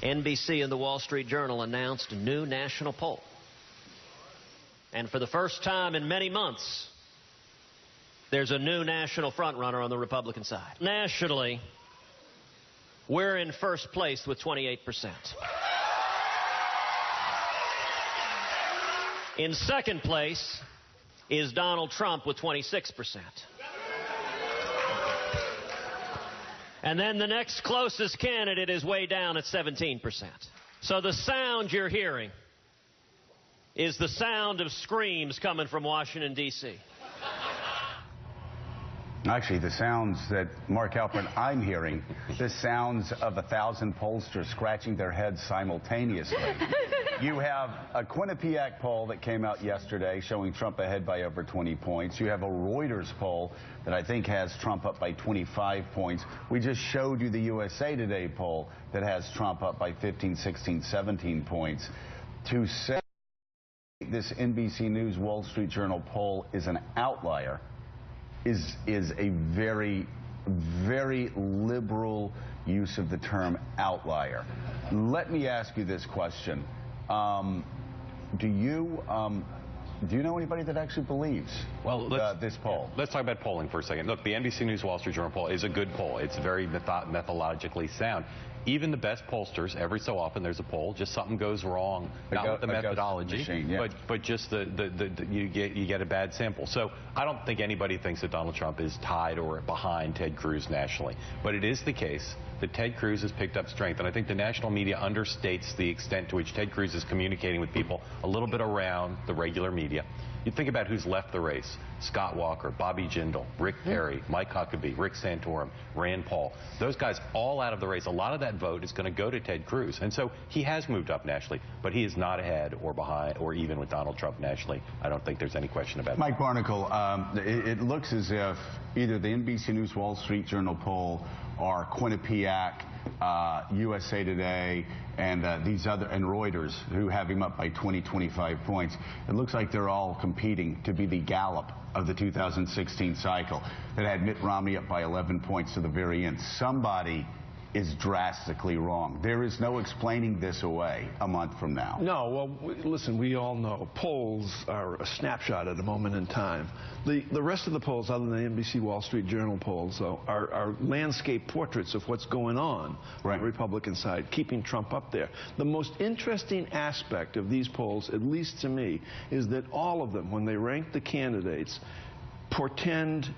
NBC and the Wall Street Journal announced a new national poll. And for the first time in many months, there's a new national frontrunner on the Republican side. Nationally, we're in first place with 28%. In second place is Donald Trump with 26%. And then the next closest candidate is way down at 17%. So the sound you're hearing is the sound of screams coming from Washington, D.C. Actually, the sounds that Mark Halperin I'm hearing, the sounds of 1,000 pollsters scratching their heads simultaneously. You have a Quinnipiac poll that came out yesterday showing Trump ahead by over 20 points. You have a Reuters poll that I think has Trump up by 25 points. We just showed you the USA Today poll that has Trump up by 15, 16, 17 points. To say this NBC News Wall Street Journal poll is an outlier is a very, very liberal use of the term outlier. Let me ask you this question. Do you know anybody that actually believes this poll? Let's talk about polling for a second. Look, the NBC News Wall Street Journal poll is a good poll. It's very methodologically sound. Even the best pollsters, every so often there's a poll, just something goes wrong, not with the methodology, machine, yeah. but just you get a bad sample. So I don't think anybody thinks that Donald Trump is tied or behind Ted Cruz nationally. But it is the case that Ted Cruz has picked up strength, and I think the national media understates the extent to which Ted Cruz is communicating with people a little bit around the regular media. You think about who's left the race: Scott Walker, Bobby Jindal, Rick Perry, Mike Huckabee, Rick Santorum, Rand Paul. Those guys all out of the race. A lot of that vote is going to go to Ted Cruz. And so he has moved up nationally, but he is not ahead or behind or even with Donald Trump nationally. I don't think there's any question about that. Mike Barnicle, it looks as if either the NBC News Wall Street Journal poll or Quinnipiac, USA Today, and these other, and Reuters, who have him up by 20, 25 points. It looks like they're all competing to be the Gallup of the 2016 cycle that had Mitt Romney up by 11 points to the very end. Somebody is drastically wrong. There is no explaining this away a month from now. No, well, listen, we all know polls are a snapshot at a moment in time. The rest of the polls, other than the NBC Wall Street Journal polls, though, are landscape portraits of what's going on the Republican side, keeping Trump up there. The most interesting aspect of these polls, at least to me, is that all of them, when they rank the candidates, portend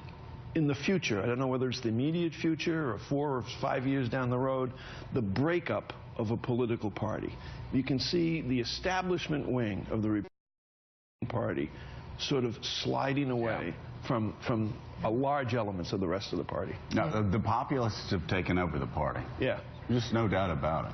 in the future, I don't know whether it's the immediate future or 4 or 5 years down the road, the breakup of a political party. You can see the establishment wing of the Republican Party sort of sliding away from large elements of the rest of the party. Now, the populists have taken over the party. Yeah. Just no doubt about it.